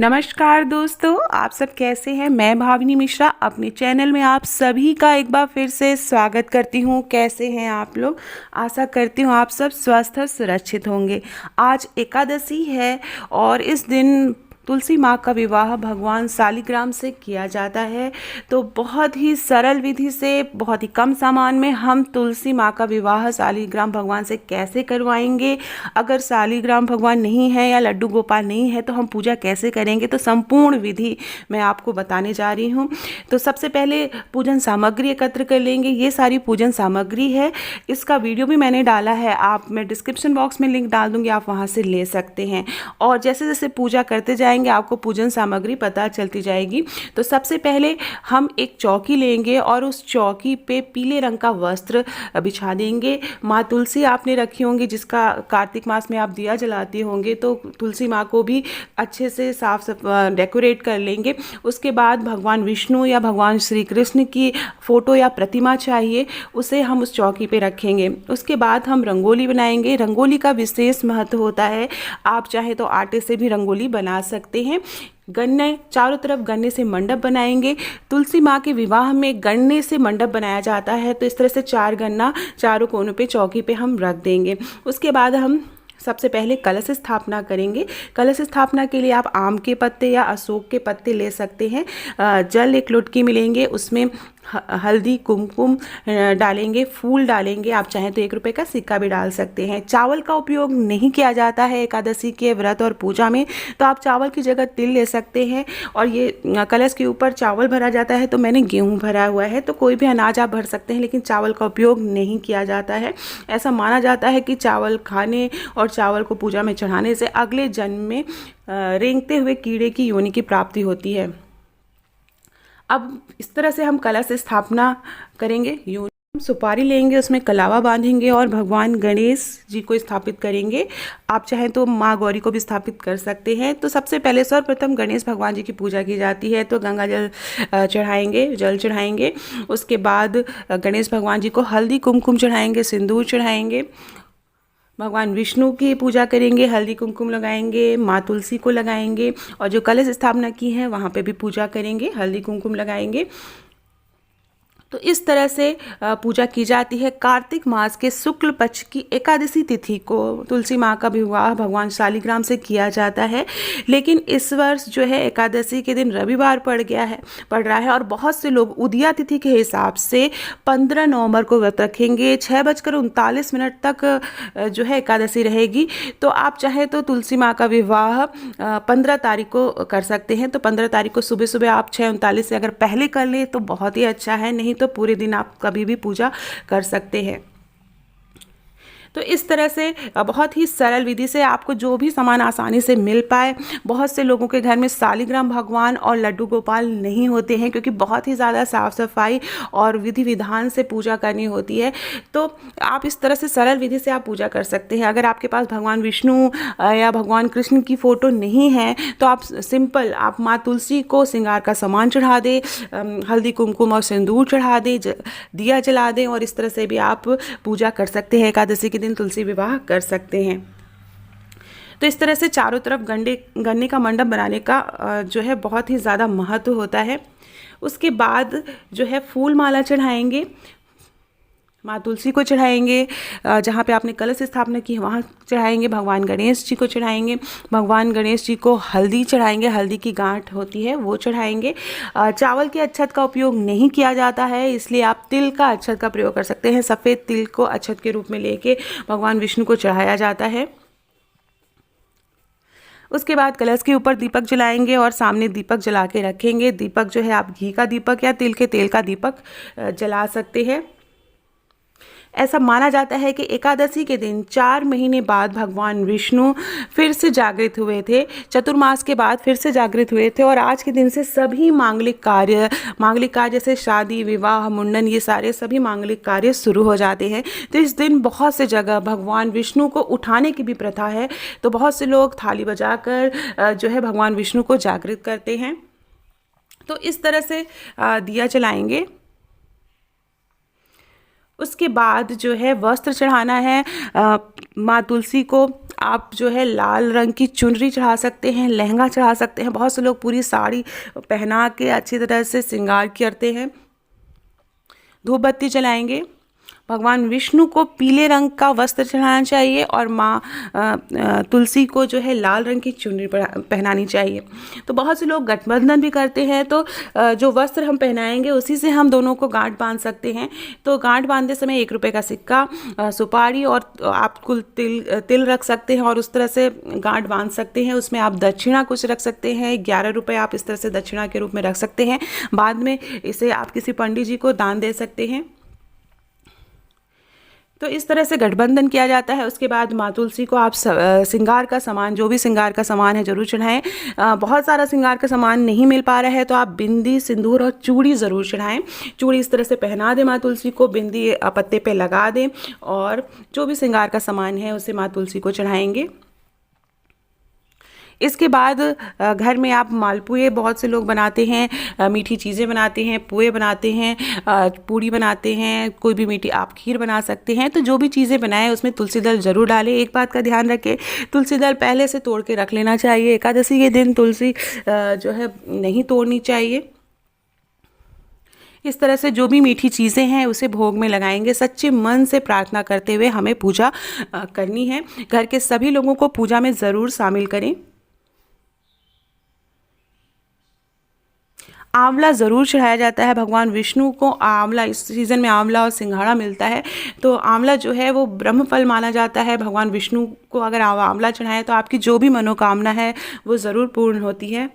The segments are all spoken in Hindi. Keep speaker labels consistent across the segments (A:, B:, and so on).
A: नमस्कार दोस्तों, आप सब कैसे हैं। मैं भाविनी मिश्रा अपने चैनल में आप सभी का एक बार फिर से स्वागत करती हूं। कैसे हैं आप लोग। आशा करती हूं आप सब स्वस्थ और सुरक्षित होंगे। आज एकादशी है और इस दिन तुलसी माँ का विवाह भगवान शालिग्राम से किया जाता है। तो बहुत ही सरल विधि से बहुत ही कम सामान में हम तुलसी माँ का विवाह शालिग्राम भगवान से कैसे करवाएंगे। अगर शालिग्राम भगवान नहीं है या लड्डू गोपाल नहीं है तो हम पूजा कैसे करेंगे, तो संपूर्ण विधि मैं आपको बताने जा रही हूँ। तो सबसे पहले पूजन सामग्री एकत्र कर लेंगे। ये सारी पूजन सामग्री है, इसका वीडियो भी मैंने डाला है, मैं डिस्क्रिप्शन बॉक्स में लिंक डाल दूँगी, आप वहाँ से ले सकते हैं। और जैसे जैसे पूजा करते जाएंगे आपको पूजन सामग्री पता चलती जाएगी। तो सबसे पहले हम एक चौकी लेंगे और उस चौकी पे पीले रंग का वस्त्र बिछा देंगे। माँ तुलसी आपने रखी होंगी, जिसका कार्तिक मास में आप दिया जलाते होंगे, तो तुलसी माँ को भी अच्छे से साफ डेकोरेट कर लेंगे। उसके बाद भगवान विष्णु या भगवान श्री कृष्ण की फ़ोटो या प्रतिमा चाहिए, उसे हम उस चौकी पे रखेंगे। उसके बाद हम रंगोली बनाएंगे। रंगोली का विशेष महत्व होता है, आप चाहे तो आटे से भी रंगोली बना सकते हैं। गन्ने, चारों तरफ गन्ने से मंडप बनाएंगे। तुलसी माँ के विवाह में गन्ने से मंडप बनाया जाता है, तो इस तरह से 4 गन्ना चारों कोनों पे चौकी पे हम रख देंगे। उसके बाद हम सबसे पहले कलश स्थापना करेंगे। कलश स्थापना के लिए आप आम के पत्ते या अशोक के पत्ते ले सकते हैं। जल एक लुटकी में लेंगे, उसमें हल्दी कुमकुम डालेंगे, फूल डालेंगे। आप चाहें तो 1 रुपये का सिक्का भी डाल सकते हैं। चावल का उपयोग नहीं किया जाता है एकादशी के व्रत और पूजा में, तो आप चावल की जगह तिल ले सकते हैं। और ये कलश के ऊपर चावल भरा जाता है, तो मैंने गेहूं भरा हुआ है, तो कोई भी अनाज आप भर सकते हैं, लेकिन चावल का उपयोग नहीं किया जाता है। ऐसा माना जाता है कि चावल खाने और चावल को पूजा में चढ़ाने से अगले जन्म में रेंगते हुए कीड़े की योनि की प्राप्ति होती है। अब इस तरह से हम कलश स्थापना करेंगे। सुपारी लेंगे, उसमें कलावा बांधेंगे और भगवान गणेश जी को स्थापित करेंगे। आप चाहें तो माँ गौरी को भी स्थापित कर सकते हैं। तो सबसे पहले सर्वप्रथम गणेश भगवान जी की पूजा की जाती है, तो गंगा जल चढ़ाएंगे, जल चढ़ाएंगे। उसके बाद गणेश भगवान जी को हल्दी कुमकुम चढ़ाएंगे, सिंदूर चढ़ाएंगे। भगवान विष्णु की पूजा करेंगे, हल्दी कुमकुम लगाएंगे, माँ तुलसी को लगाएंगे, और जो कलश स्थापना की है वहाँ पे भी पूजा करेंगे, हल्दी कुमकुम लगाएंगे। तो इस तरह से पूजा की जाती है। कार्तिक मास के शुक्ल पक्ष की एकादशी तिथि को तुलसी माँ का विवाह भगवान शालिग्राम से किया जाता है। लेकिन इस वर्ष जो है एकादशी के दिन रविवार पड़ रहा है, और बहुत से लोग उदया तिथि के हिसाब से 15 नवंबर को व्रत रखेंगे। 6:39 तक जो है एकादशी रहेगी। तो आप चाहे तो तुलसी माँ का विवाह 15 तारीख को कर सकते हैं। तो 15 तारीख को सुबह सुबह आप 6:39 से अगर पहले कर लें तो बहुत ही अच्छा है, नहीं तो पूरे दिन आप कभी भी पूजा कर सकते हैं। तो इस तरह से बहुत ही सरल विधि से आपको जो भी सामान आसानी से मिल पाए। बहुत से लोगों के घर में शालिग्राम भगवान और लड्डू गोपाल नहीं होते हैं, क्योंकि बहुत ही ज़्यादा साफ सफाई और विधि विधान से पूजा करनी होती है। तो आप इस तरह से सरल विधि से आप पूजा कर सकते हैं। अगर आपके पास भगवान विष्णु या भगवान कृष्ण की फ़ोटो नहीं है, तो आप सिंपल आप माँ तुलसी को श्रृंगार का सामान चढ़ा दें, हल्दी कुमकुम और सिंदूर चढ़ा दें, दिया जला दें, और इस तरह से भी आप पूजा कर सकते हैं। एकादशी के दिन तुलसी विवाह कर सकते हैं। तो इस तरह से चारों तरफ गन्ने का मंडप बनाने का जो है बहुत ही ज़्यादा महत्व होता है। उसके बाद जो है फूल माला चढ़ाएंगे, माँ तुलसी को चढ़ाएंगे, जहाँ पे आपने कलश स्थापना की वहाँ चढ़ाएंगे। भगवान गणेश जी को चढ़ाएंगे, भगवान गणेश जी को हल्दी चढ़ाएंगे, हल्दी की गांठ होती है वो चढ़ाएंगे। चावल के अक्षत का उपयोग नहीं किया जाता है, इसलिए आप तिल का अक्षत का प्रयोग कर सकते हैं। सफ़ेद तिल को अक्षत के रूप में लेके भगवान विष्णु को चढ़ाया जाता है। उसके बाद कलश के ऊपर दीपक जलाएंगे और सामने दीपक जला के रखेंगे। दीपक जो है आप घी का दीपक या तिल के तेल का दीपक जला सकते हैं। ऐसा माना जाता है कि एकादशी के दिन 4 महीने बाद भगवान विष्णु फिर से जागृत हुए थे, चतुर्मास के बाद फिर से जागृत हुए थे, और आज के दिन से सभी मांगलिक कार्य जैसे शादी, विवाह, मुंडन, ये सारे सभी मांगलिक कार्य शुरू हो जाते हैं। तो इस दिन बहुत से जगह भगवान विष्णु को उठाने की भी प्रथा है, तो बहुत से लोग थाली बजाकर जो है भगवान विष्णु को जागृत करते हैं। तो इस तरह से दिया जलाएंगे। उसके बाद जो है वस्त्र चढ़ाना है माँ तुलसी को। आप जो है लाल रंग की चुनरी चढ़ा सकते हैं, लहंगा चढ़ा सकते हैं। बहुत से लोग पूरी साड़ी पहना के अच्छी तरह से श्रृंगार करते हैं। धूप बत्ती जलाएंगे। भगवान विष्णु को पीले रंग का वस्त्र चढ़ाना चाहिए और माँ तुलसी को जो है लाल रंग की चुनरी पहनानी चाहिए। तो बहुत से लोग गठबंधन भी करते हैं, तो जो वस्त्र हम पहनाएंगे उसी से हम दोनों को गांठ बांध सकते हैं। तो गांठ बांधते समय 1 रुपये का सिक्का, सुपारी और आप कुल तिल रख सकते हैं और उस तरह से गांठ बांध सकते हैं। उसमें आप दक्षिणा कुछ रख सकते हैं, 11 रुपये आप इस तरह से दक्षिणा के रूप में रख सकते हैं। बाद में इसे आप किसी पंडित जी को दान दे सकते हैं। तो इस तरह से गठबंधन किया जाता है। उसके बाद माँ तुलसी को आप श्रृंगार का सामान, जो भी श्रृंगार का सामान है, जरूर चढ़ाएं। बहुत सारा श्रृंगार का सामान नहीं मिल पा रहा है तो आप बिंदी, सिंदूर और चूड़ी ज़रूर चढ़ाएं। चूड़ी इस तरह से पहना दें माँ तुलसी को, बिंदी पत्ते पे लगा दें और जो भी श्रृंगार का सामान है उसे माँ तुलसी को चढ़ाएंगे। इसके बाद घर में आप मालपुए बहुत से लोग बनाते हैं, मीठी चीज़ें बनाते हैं, पुए बनाते हैं, पूड़ी बनाते हैं, कोई भी मीठी आप खीर बना सकते हैं। तो जो भी चीज़ें बनाएं उसमें तुलसी दल ज़रूर डालें। एक बात का ध्यान रखें, तुलसी दल पहले से तोड़ के रख लेना चाहिए। एकादशी के दिन तुलसी जो है नहीं तोड़नी चाहिए। इस तरह से जो भी मीठी चीज़ें हैं उसे भोग में लगाएंगे। सच्चे मन से प्रार्थना करते हुए हमें पूजा करनी है। घर के सभी लोगों को पूजा में ज़रूर शामिल करें। आंवला ज़रूर चढ़ाया जाता है भगवान विष्णु को। आंवला, इस सीज़न में आंवला और सिंघाड़ा मिलता है, तो आंवला जो है वो ब्रह्म फल माना जाता है। भगवान विष्णु को अगर आंवला चढ़ाएं तो आपकी जो भी मनोकामना है वो ज़रूर पूर्ण होती है।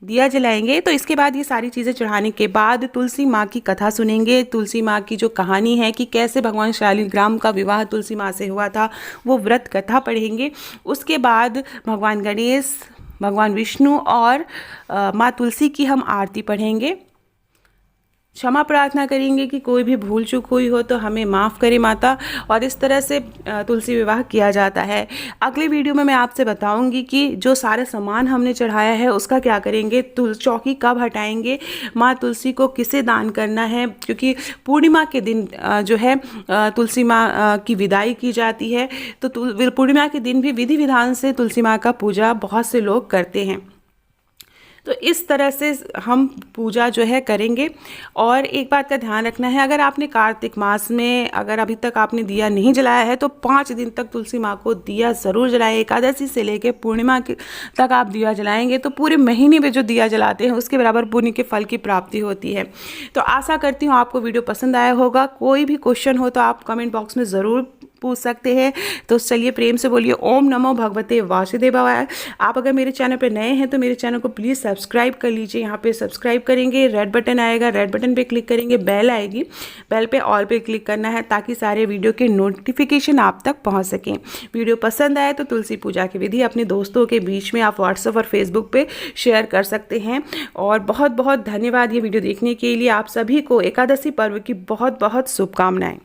A: दिया जलाएंगे। तो इसके बाद ये सारी चीज़ें चढ़ाने के बाद तुलसी माँ की कथा सुनेंगे। तुलसी माँ की जो कहानी है कि कैसे भगवान शालिग्राम का विवाह तुलसी माँ से हुआ था, वो व्रत कथा पढ़ेंगे। उसके बाद भगवान गणेश, भगवान विष्णु और माँ तुलसी की हम आरती पढ़ेंगे। क्षमा प्रार्थना करेंगे कि कोई भी भूल चूक हुई हो तो हमें माफ़ करे माता। और इस तरह से तुलसी विवाह किया जाता है। अगले वीडियो में मैं आपसे बताऊंगी कि जो सारे सामान हमने चढ़ाया है उसका क्या करेंगे, चौकी कब हटाएंगे, माँ तुलसी को किसे दान करना है, क्योंकि पूर्णिमा के दिन जो है तुलसी माँ की विदाई की जाती है। तो पूर्णिमा के दिन भी विधि विधान से तुलसी माँ का पूजा बहुत से लोग करते हैं। तो इस तरह से हम पूजा जो है करेंगे। और एक बात का ध्यान रखना है, अगर आपने कार्तिक मास में अगर अभी तक आपने दिया नहीं जलाया है तो 5 दिन तक तुलसी माँ को दिया ज़रूर जलाएं। एकादशी से लेकर पूर्णिमा तक आप दिया जलाएंगे तो पूरे महीने में जो दिया जलाते हैं उसके बराबर पुण्य के फल की प्राप्ति होती है। तो आशा करती हूँ आपको वीडियो पसंद आया होगा। कोई भी क्वेश्चन हो तो आप कमेंट बॉक्स में ज़रूर पूछ सकते हैं। तो चलिए प्रेम से बोलिए ओम नमो भगवते वासुदेवाय। आप अगर मेरे चैनल पर नए हैं तो मेरे चैनल को प्लीज़ सब्सक्राइब कर लीजिए। यहाँ पे सब्सक्राइब करेंगे, रेड बटन आएगा, रेड बटन पे क्लिक करेंगे, बेल आएगी, बेल पे ऑल पे क्लिक करना है ताकि सारे वीडियो के नोटिफिकेशन आप तक पहुँच सकें। वीडियो पसंद आए तो तुलसी पूजा की विधि अपने दोस्तों के बीच में आप व्हाट्सएप और फेसबुक पे शेयर कर सकते हैं। और बहुत बहुत धन्यवाद ये वीडियो देखने के लिए। आप सभी को एकादशी पर्व की बहुत बहुत शुभकामनाएं।